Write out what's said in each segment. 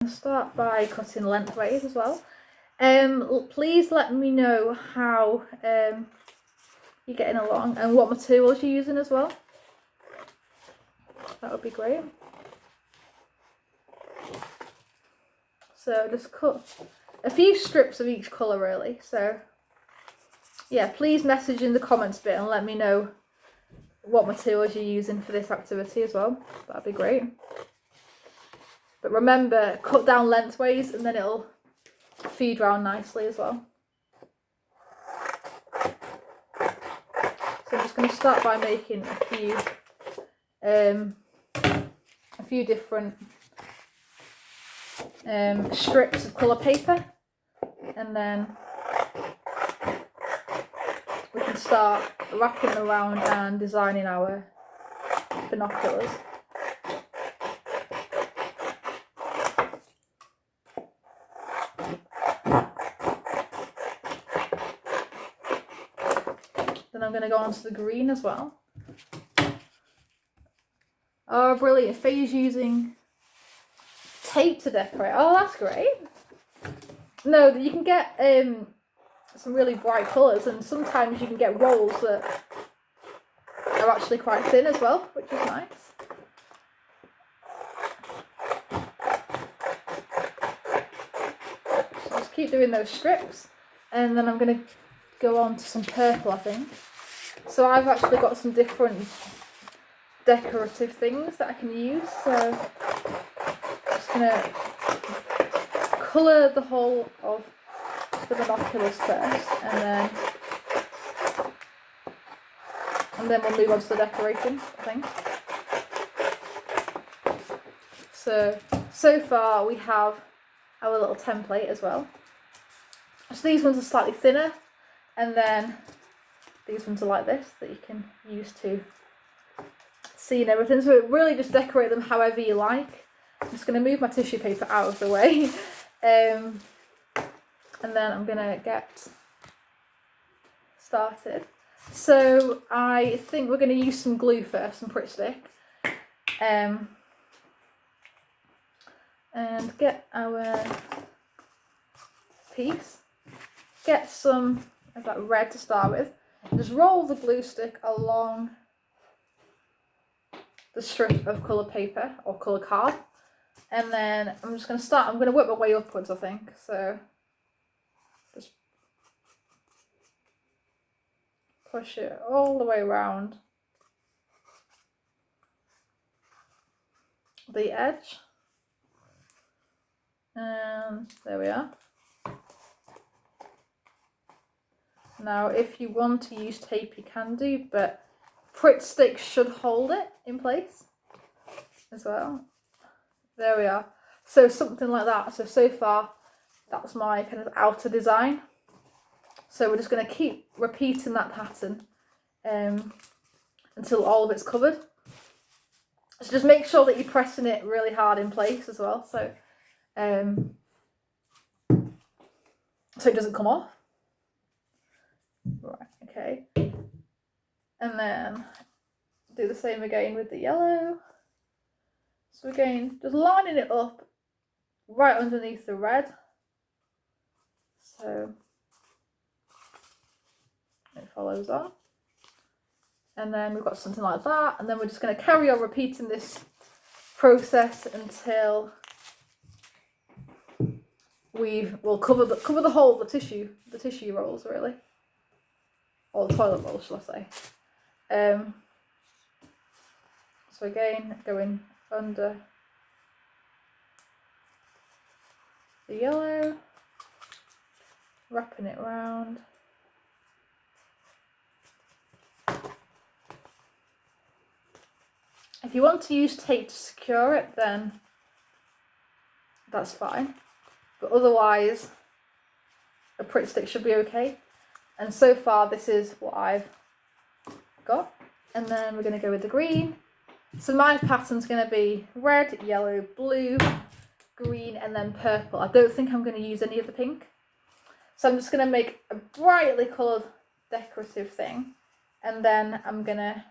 I'll start by cutting lengthways as well. Please let me know how you're getting along and what materials you're using as well. That would be great. So just cut a few strips of each colour really. So yeah, please message in the comments bit and let me know what materials you're using for this activity as well. That'd be great. But remember, cut down lengthways and then it'll feed round nicely as well. So I'm just going to start by making a few different strips of colour paper, and then we can start wrapping around and designing our binoculars. Then I'm going to go on to the green as well. Oh, brilliant. Faye's using tape to decorate. Oh, that's great. No, you can get some really bright colours, and sometimes you can get rolls that are actually quite thin as well, which is nice. So just keep doing those strips, and then I'm going to go on to some purple, I think. So I've actually got some different decorative things that I can use. So I'm just going to colour the whole of the binoculars first, and then we'll move on to the decoration, I think. So far we have our little template as well. So these ones are slightly thinner, and then these ones are like this that you can use to see and everything. So really just decorate them however you like. I'm just going to move my tissue paper out of the way. And then I'm going to get started. So I think we're going to use some glue first, some Pritt Stick. And get our piece. Get some of that red to start with. Just roll the glue stick along the strip of colour paper or colour card. And then I'm just going to work my way upwards, I think. So just push it all the way around the edge. And there we are. Now, if you want to use tape, you can do, but Pritt Stick should hold it in place as well. There we are. So something like that. So far, that's my kind of outer design. So we're just going to keep repeating that pattern until all of it's covered. So just make sure that you're pressing it really hard in place as well, so it doesn't come off. Right, okay. And then do the same again with the yellow. So again, just lining it up right underneath the red. So it follows on. And then we've got something like that. And then we're just going to carry on repeating this process until we'll cover the whole of the tissue rolls really. Or the toilet rolls, shall I say. So again, going under the yellow, wrapping it round. If you want to use tape to secure it, then that's fine. But otherwise, a Pritt Stick should be okay. And so far, this is what I've got. And then we're going to go with the green. So my pattern's going to be red, yellow, blue, green, and then purple. I don't think I'm going to use any of the pink. So I'm just going to make a brightly coloured decorative thing. And then I'm going to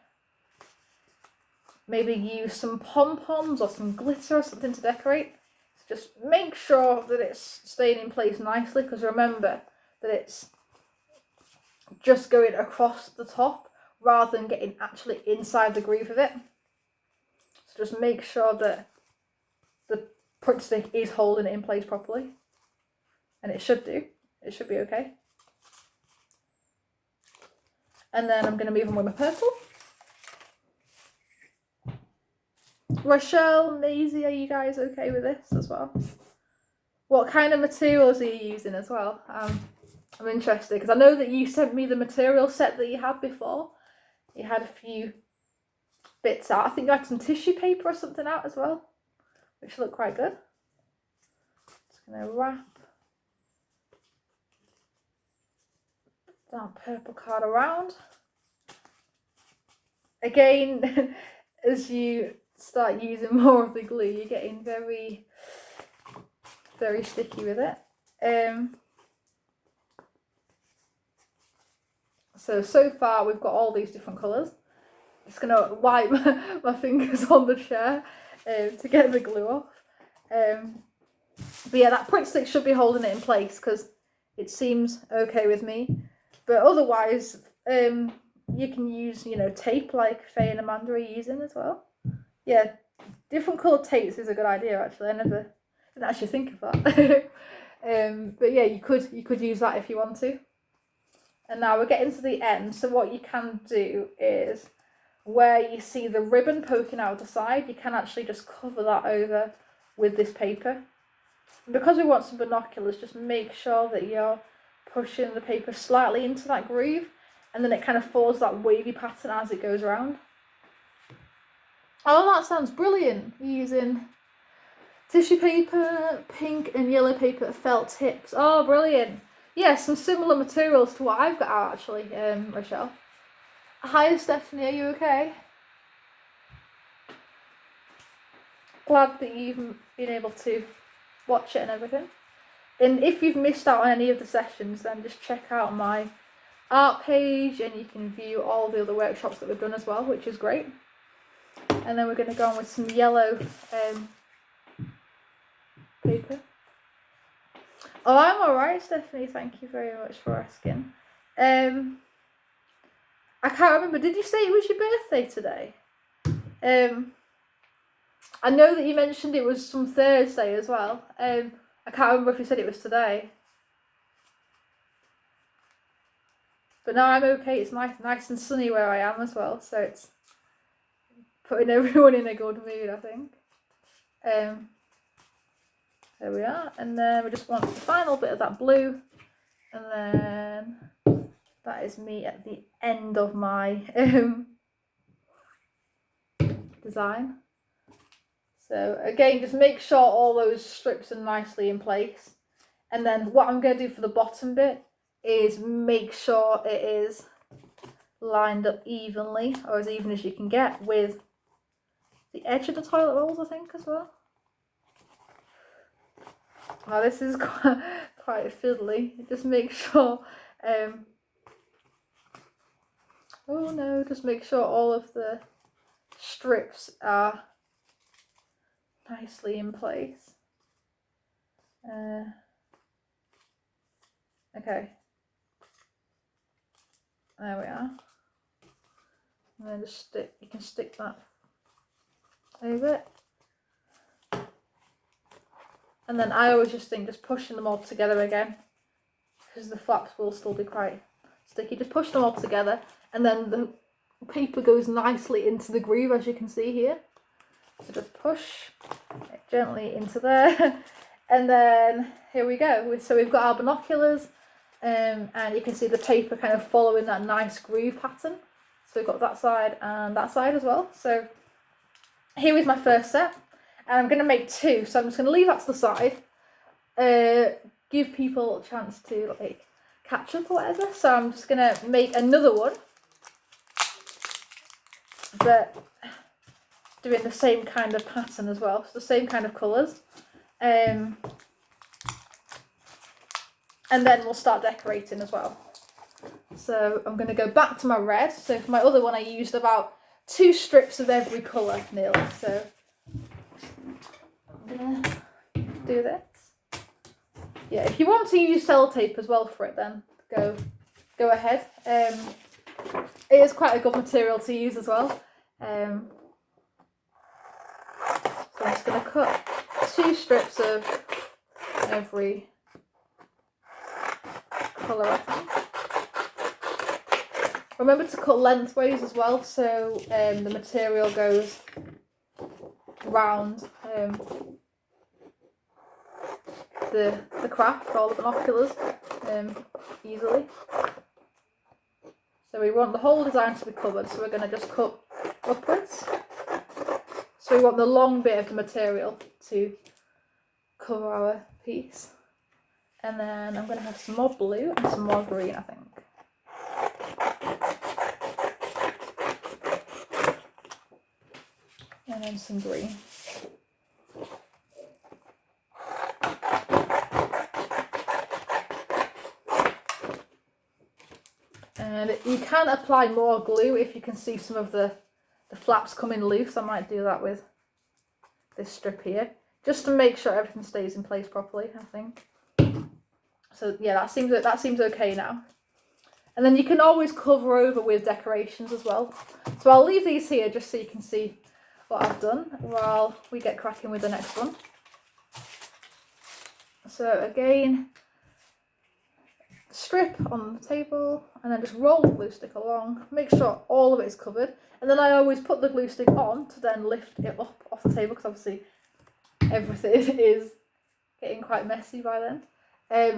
maybe use some pom-poms or some glitter or something to decorate. just make sure that it's staying in place nicely, because remember that it's just going across the top rather than getting actually inside the groove of it. So just make sure that the punch stick is holding it in place properly, and it should do. It should be okay. And then I'm going to move on with my purple. Rochelle, Maisie, are you guys okay with this as well? What kind of materials are you using as well? I'm interested, because I know that you sent me the material set that you had before. You had a few bits out. I think you had some tissue paper or something out as well, which looked quite good. Just going to wrap that purple card around. Again, as you start using more of the glue, you're getting very, very sticky with it. So far we've got all these different colours. Just gonna wipe my fingers on the chair to get the glue off. But yeah, that print stick should be holding it in place, because it seems okay with me. But otherwise, you can use, you know, tape like Faye and Amanda are using as well. Yeah, different coloured tapes is a good idea actually. I didn't actually think of that. But yeah, you could use that if you want to. And now we're getting to the end. So what you can do is, where you see the ribbon poking out the side, you can actually just cover that over with this paper. And because we want some binoculars, just make sure that you're pushing the paper slightly into that groove, and then it kind of follows that wavy pattern as it goes around. Oh, that sounds brilliant. You're using tissue paper, pink and yellow paper, felt tips. Oh, brilliant. Yeah, some similar materials to what I've got out actually, Rochelle. Hi Stephanie, are you okay? Glad that you've been able to watch it and everything. And if you've missed out on any of the sessions, then just check out my art page and you can view all the other workshops that we've done as well, which is great. And then we're going to go on with some yellow paper. Oh, I'm alright, Stephanie. Thank you very much for asking. I can't remember. Did you say it was your birthday today? I know that you mentioned it was some Thursday as well. I can't remember if you said it was today. But no, I'm okay. It's nice and sunny where I am as well, so it's putting everyone in a good mood, I think. There we are, and then we just want the final bit of that blue, and then that is me at the end of my design. So again, just make sure all those strips are nicely in place, and then what I'm going to do for the bottom bit is make sure it is lined up evenly, or as even as you can get, with the edge of the toilet rolls, I think, as well. Now this is quite fiddly. Just make sure, oh no, just make sure all of the strips are nicely in place. Okay, there we are. And then just you can stick that over it. And then I always just think just pushing them all together again, because the flaps will still be quite sticky. Just push them all together, and then the paper goes nicely into the groove, as you can see here. So just push it gently into there, and then here we go. So we've got our binoculars, and you can see the paper kind of following that nice groove pattern. So we've got that side and that side as well. So here is my first set. And I'm going to make two, so I'm just going to leave that to the side, give people a chance to like catch up or whatever. So I'm just going to make another one, but doing the same kind of pattern as well, so the same kind of colours. And then we'll start decorating as well. So I'm going to go back to my red. So for my other one I used about 2 strips of every colour nearly, so I'm gonna do this. Yeah, if you want to use sellotape as well for it, then go ahead. It is quite a good material to use as well. So I'm just going to cut 2 strips of every colour, I think. Remember to cut lengthways as well, so the material goes round the craft or the binoculars easily. So we want the whole design to be covered, so we're going to just cut upwards. So we want the long bit of the material to cover our piece. And then I'm going to have some more blue and some more green, I think. And then some green. And you can apply more glue if you can see some of the flaps coming loose. I might do that with this strip here, just to make sure everything stays in place properly, I think. So yeah, that seems okay now. And then you can always cover over with decorations as well. So I'll leave these here just so you can see what I've done while we get cracking with the next one. So again, strip on the table and then just roll the glue stick along, make sure all of it is covered, and then I always put the glue stick on to then lift it up off the table, because obviously everything is getting quite messy by then.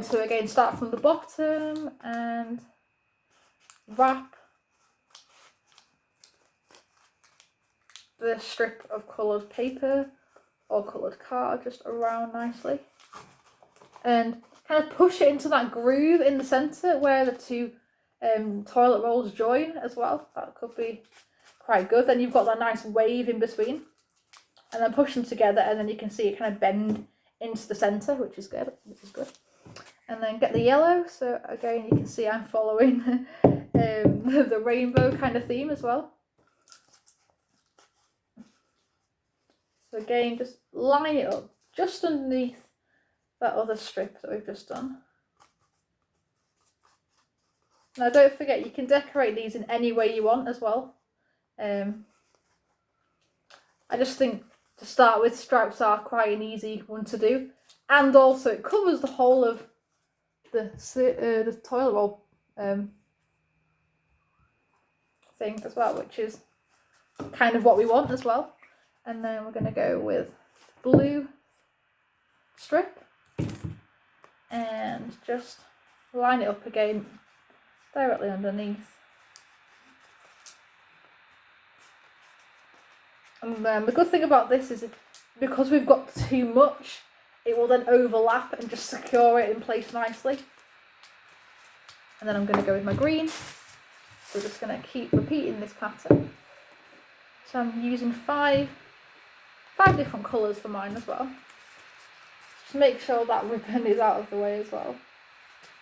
So again, start from the bottom and wrap the strip of coloured paper or coloured card just around nicely, and kind of push it into that groove in the centre where the 2 toilet rolls join as well. That could be quite good. Then you've got that nice wave in between, and then push them together, and then you can see it kind of bend into the centre, which is good. And then get the yellow. So again, you can see I'm following the rainbow kind of theme as well. So again, just line it up just underneath that other strip that we've just done. Now don't forget, you can decorate these in any way you want as well. I just think to start with, stripes are quite an easy one to do, and also it covers the whole of the toilet roll thing as well, which is kind of what we want as well. And then we're going to go with blue strip and just line it up again directly underneath. And then the good thing about this is because we've got too much, it will then overlap and just secure it in place nicely. And then I'm going to go with my green. So we're just going to keep repeating this pattern. So I'm using five different colours for mine as well. Just make sure that ribbon is out of the way as well.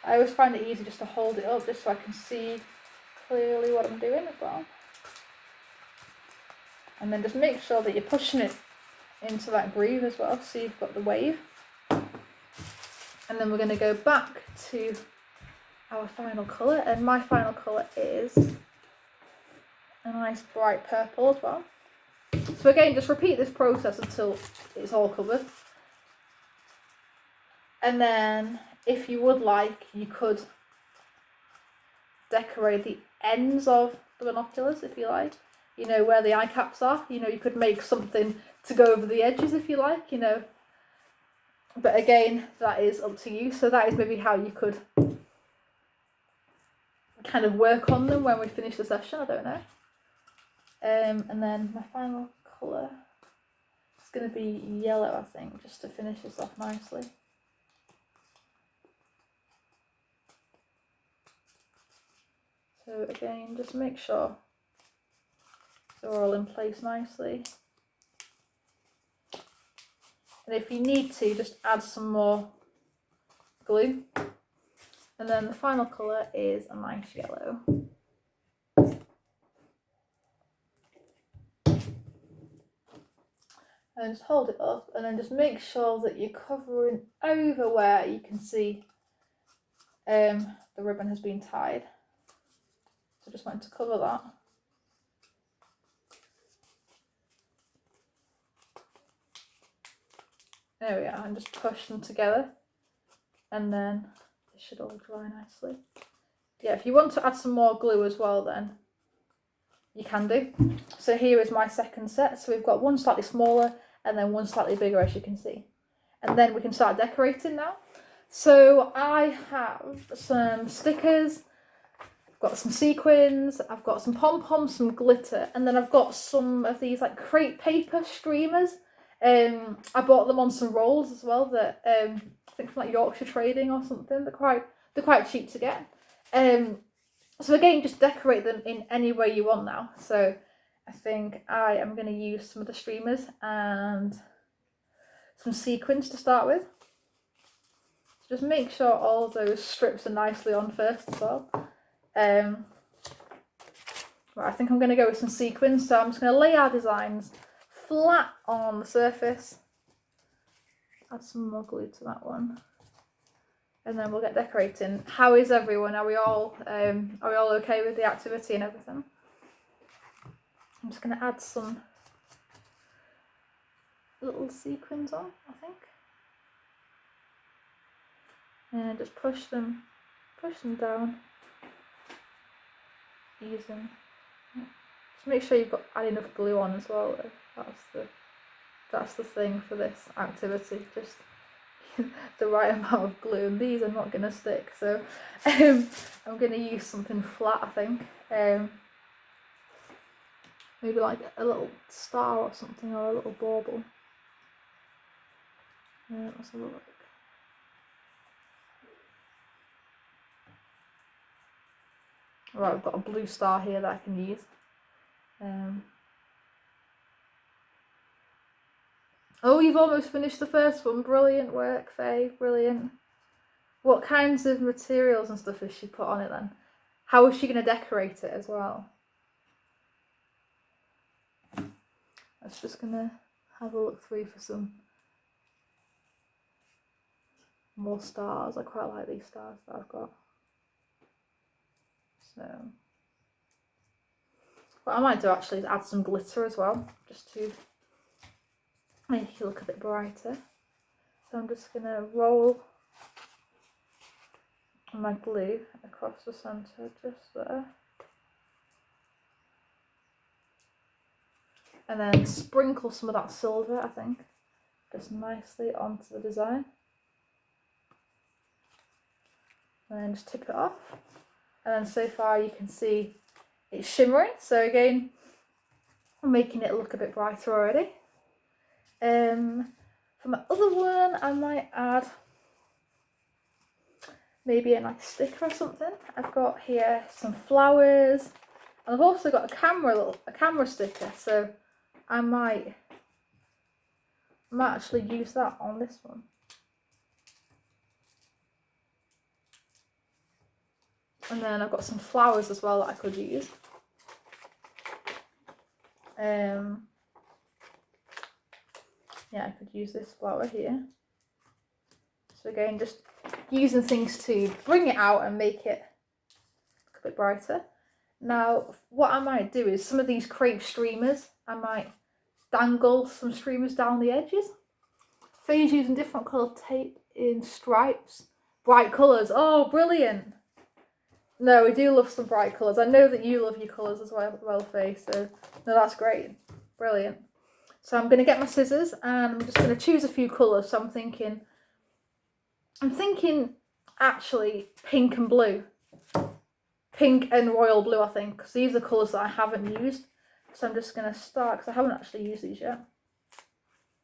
I always find it easy just to hold it up just so I can see clearly what I'm doing as well. And then just make sure that you're pushing it into that groove as well, so you've got the wave. And then we're going to go back to our final colour, and my final colour is a nice bright purple as well. So again, just repeat this process until it's all covered. And then if you would like, you could decorate the ends of the binoculars if you like. You know, where the eye caps are, you know, you could make something to go over the edges if you like, you know. But again, that is up to you. So that is maybe how you could kind of work on them when we finish the session, I don't know. And then my final colour is going to be yellow, I think, just to finish this off nicely. So again, just make sure they're all in place nicely. And if you need to, just add some more glue. And then the final colour is a nice yellow. And just hold it up, and then just make sure that you're covering over where you can see the ribbon has been tied. So just want to cover that. There we are, and just push them together, and then it should all dry nicely. Yeah, if you want to add some more glue as well, then you can do. So here is my second set. So we've got one slightly smaller and then one slightly bigger, as you can see. And then we can start decorating now. So I have some stickers, I've got some sequins, I've got some pom-poms, some glitter, and then I've got some of these like crepe paper streamers. I bought them on some rolls as well that I think from like Yorkshire Trading or something. They're quite cheap to get. So again, just decorate them in any way you want now. So I think I am going to use some of the streamers and some sequins to start with. So just make sure all of those strips are nicely on first as well. Right, I think I'm going to go with some sequins. So I'm just going to lay our designs flat on the surface. Add some more glue to that one. And then we'll get decorating. How is everyone? Are we all okay with the activity and everything? I'm just going to add some little sequins on, I think, and just push them down. Ease them. Just make sure you've got add enough glue on as well. That's the thing for this activity. Just the right amount of glue, and these are not going to stick, so I'm going to use something flat, I think. Maybe like a little star or something, or a little bauble. Let's have a look. Right, I've got a blue star here that I can use. Oh, you've almost finished the first one. Brilliant work, Faye. Brilliant. What kinds of materials and stuff has she put on it then? How is she going to decorate it as well? I'm just going to have a look through for some more stars. I quite like these stars that I've got. So what I might do actually is add some glitter as well, just to make it look a bit brighter. So I'm just going to roll my glue across the centre, just there. And then sprinkle some of that silver, I think, just nicely onto the design. And then just tip it off. And then so far you can see it's shimmering. So again, I'm making it look a bit brighter already. For my other one, I might add maybe a nice sticker or something. I've got here some flowers, and I've also got a camera sticker. So I might actually use that on this one. And then I've got some flowers as well that I could use. Yeah, I could use this flower here. So again, just using things to bring it out and make it look a bit brighter. Now, what I might do is some of these crepe streamers, I might dangle some streamers down the edges. Faye's using different coloured tape in stripes. Bright colours. Oh, brilliant. No, we do love some bright colours. I know that you love your colours as well, Faye. So, no, that's great. Brilliant. So I'm going to get my scissors and I'm just going to choose a few colours. So I'm thinking actually pink and blue. Pink and royal blue, I think, because these are colours that I haven't used. So I'm just going to start, because I haven't actually used these yet.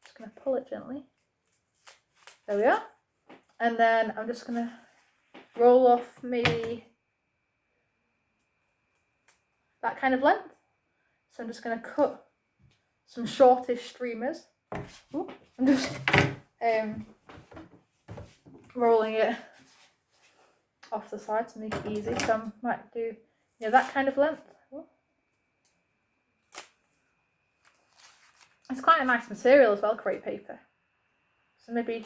Just going to pull it gently. There we are. And then I'm just going to roll off maybe that kind of length. So I'm just going to cut some shortish streamers. Ooh, I'm just rolling it off the side to make it easy. So I might do that kind of length. Ooh. It's quite a nice material as well, crepe paper. So maybe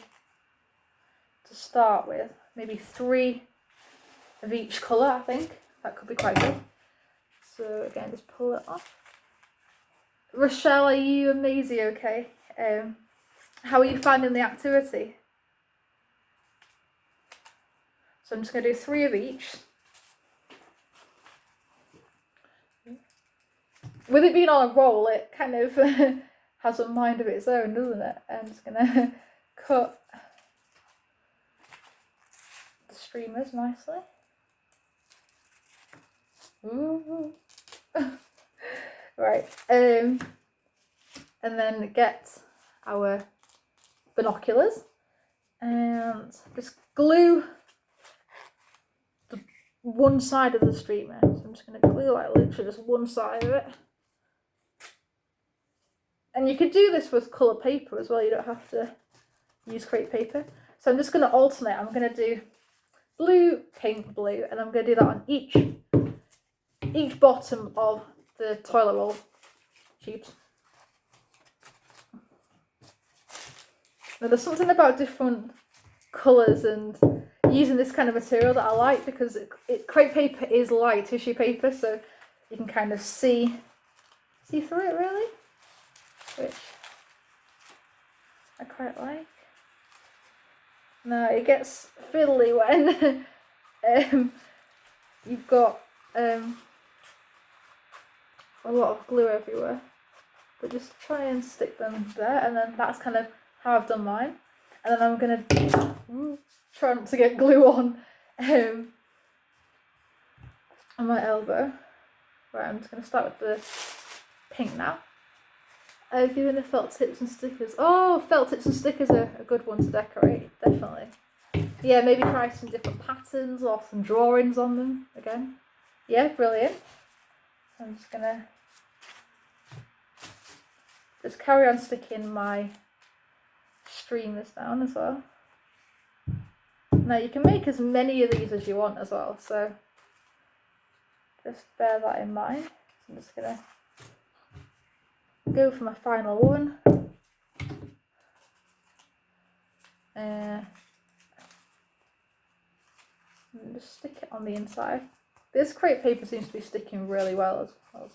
to start with, maybe 3 of each colour, I think. That could be quite good. So again, just pull it off. Rochelle, are you and Maisie okay? How are you finding the activity? So I'm just going to do 3 of each. With it being on a roll, it kind of has a mind of its own, doesn't it? I'm just going to cut the streamers nicely. Ooh. Right, and then get our binoculars and just glue the one side of the streamer. So I'm just going to glue like literally just one side of it. And you could do this with colour paper as well, you don't have to use crepe paper. So I'm just going to alternate. I'm going to do blue, pink, blue, and I'm going to do that on each bottom of the toilet roll tubes. Now there's something about different colours and using this kind of material that I like, because crepe paper is light tissue paper, so you can kind of see through it really, which I quite like. Now it gets fiddly when you've got a lot of glue everywhere, but just try and stick them there, and then that's kind of how I've done mine. And then I'm going to try not to get glue on my elbow. Right, I'm just going to start with the pink now. I've given the felt tips and stickers. Oh, felt tips and stickers are a good one to decorate, definitely. Yeah, maybe try some different patterns or some drawings on them again. Yeah, brilliant. So I'm just going to just carry on sticking my streamers down as well. Now you can make as many of these as you want as well, so just bear that in mind. So I'm just going to go for my final one. And just stick it on the inside. This crepe paper seems to be sticking really well as well,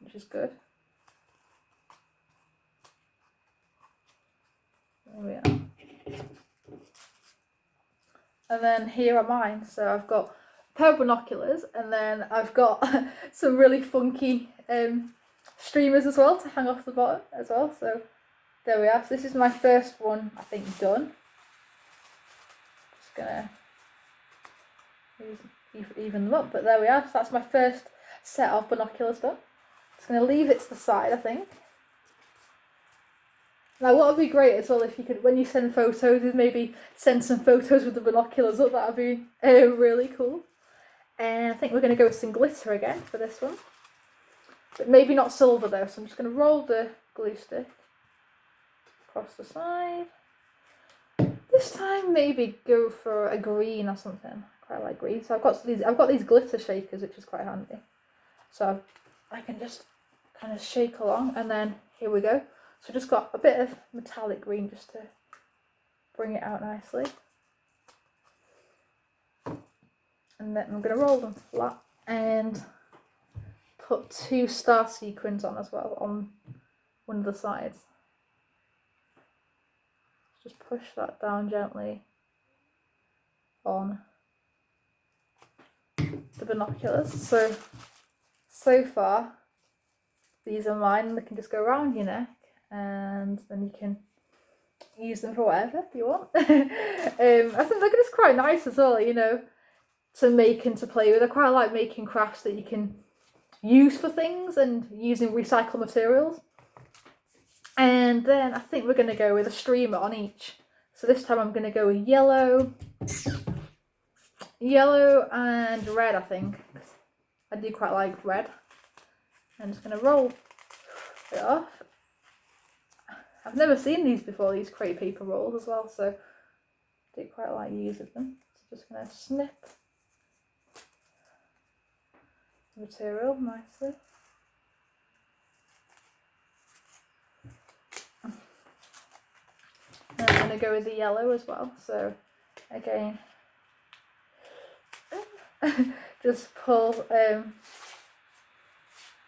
which is good. There we are. And then here are mine. So I've got a pair of binoculars, and then I've got some really funky streamers as well to hang off the bottom as well. So there we are. So this is my first one, I think, done. Just gonna even them up, but there we are. So that's my first set of binoculars done. Just gonna leave it to the side, I think. Now what would be great as well, if you could, when you send photos, is maybe send some photos with the binoculars up. That would be really cool. And I think we're going to go with some glitter again for this one. But maybe not silver though, so I'm just going to roll the glue stick across the side. This time maybe go for a green or something. I quite like green. So I've got these glitter shakers, which is quite handy. So I can just kind of shake along, and then here we go. So just got a bit of metallic green just to bring it out nicely. And then I'm going to roll them flat and put 2 star sequins on as well on one of the sides. Just push that down gently on the binoculars. So far, these are mine. They can just go around your neck, and then you can use them for whatever you want. I think they're just quite nice as well, you know, to make and to play with. I quite like making crafts that you can use for things and using recycled materials. And then I think we're going to go with a streamer on each. So this time I'm going to go with yellow and red, I think. I do quite like red. I'm just going to roll it off. I've never seen these before, these crepe paper rolls as well, so I do quite like using them. So just going to snip the material nicely. And I'm going to go with the yellow as well. So again, just pull, oh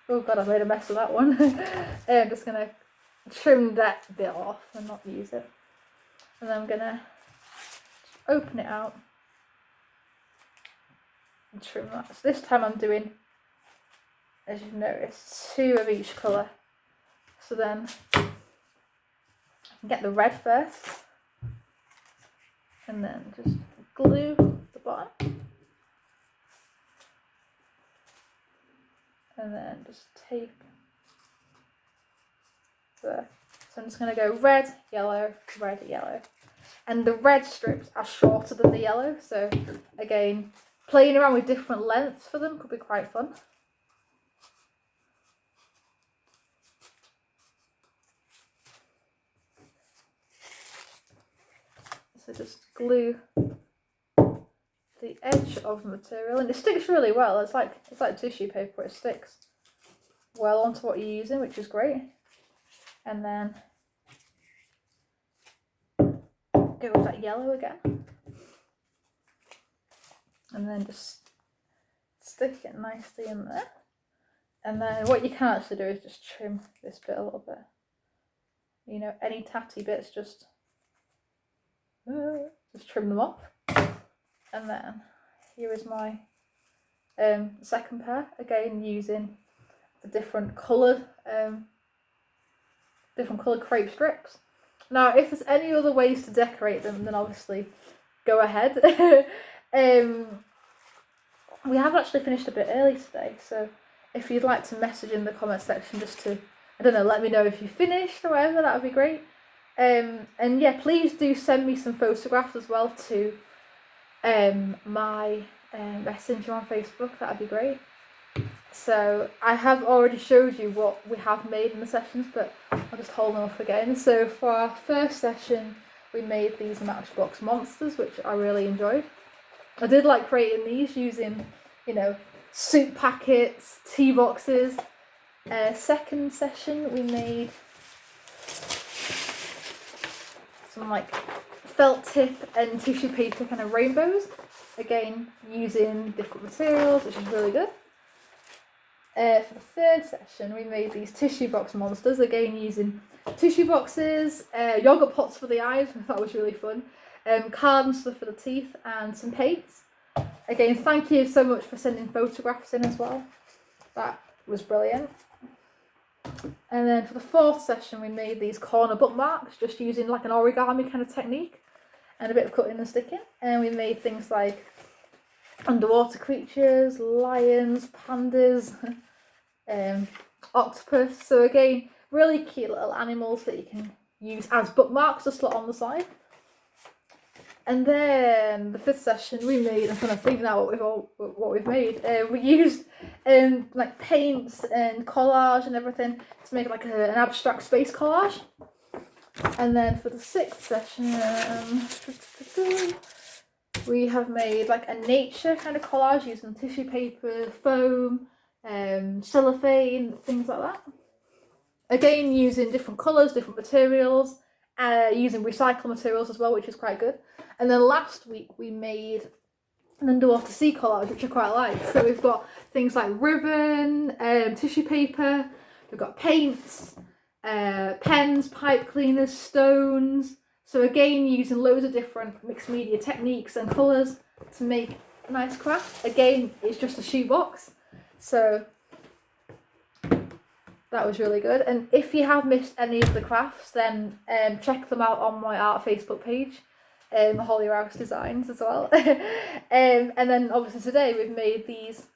god, I made a mess of that one. I'm just going to trim that bit off and not use it. And then I'm going to open it out and trim that. So this time I'm doing, as you've noticed, 2 of each colour. So then I can get the red first and then just glue the bottom and then just tape there. So I'm just going to go red, yellow, and the red strips are shorter than the yellow, so again, playing around with different lengths for them could be quite fun. So just glue the edge of the material, and it sticks really well. It's like tissue paper. It sticks well onto what you're using, which is great. And then go with that yellow again, and then just stick it nicely in there. And then what you can actually do is just trim this bit a little bit. You know, any tatty bits, just trim them off. And then here is my second pair, again using the different coloured crepe strips. Now if there's any other ways to decorate them, then obviously go ahead. We have actually finished a bit early today, so if you'd like to message in the comment section just to, I don't know, let me know if you finished or whatever, that would be great. And yeah, please do send me some photographs as well to my messenger on Facebook, that would be great. So I have already showed you what we have made in the sessions, but I'll just hold them up again. So for our first session we made these Matchbox monsters, which I really enjoyed. I did like creating these using, you know, soup packets, tea boxes. Second session we made some like felt tip and tissue paper kind of rainbows, again using different materials, which is really good. For the third session we made these tissue box monsters, again using tissue boxes, yogurt pots for the eyes, that was really fun, card and stuff for the teeth, and some paints. Again, thank you so much for sending photographs in as well, that was brilliant. And then for the fourth session we made these corner bookmarks, just using like an origami kind of technique and a bit of cutting and sticking. And we made things like underwater creatures, lions, pandas, octopus. So again, really cute little animals that you can use as bookmarks to slot on the side. And then the fifth session we made, I'm trying to think now what we've made. We used like paints and collage and everything to make like an abstract space collage. And then for the sixth session, we have made like a nature kind of collage using tissue paper, foam, cellophane, things like that. Again, using different colours, different materials, using recycled materials as well, which is quite good. And then last week we made an underwater sea collage, which I quite like. So we've got things like ribbon, tissue paper, we've got paints, pens, pipe cleaners, stones. So again, using loads of different mixed media techniques and colours to make a nice craft. Again, it's just a shoebox. So that was really good. And if you have missed any of the crafts, then check them out on my art Facebook page, Holly Rouse Designs as well. And then obviously today we've made these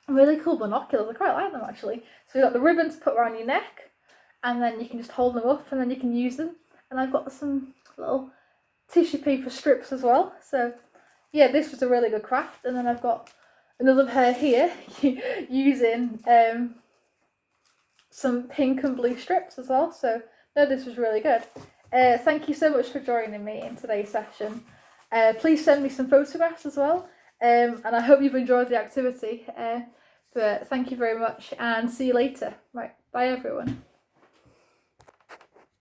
really cool binoculars. I quite like them actually. So we've got the ribbon to put around your neck, and then you can just hold them up and then you can use them. And I've got some little tissue paper strips as well. So yeah, this was a really good craft. And then I've got another pair here using some pink and blue strips as well. So no, this was really good. Thank you so much for joining me in today's session. Please send me some photographs as well, and I hope you've enjoyed the activity. But thank you very much and see you later. Right, bye everyone.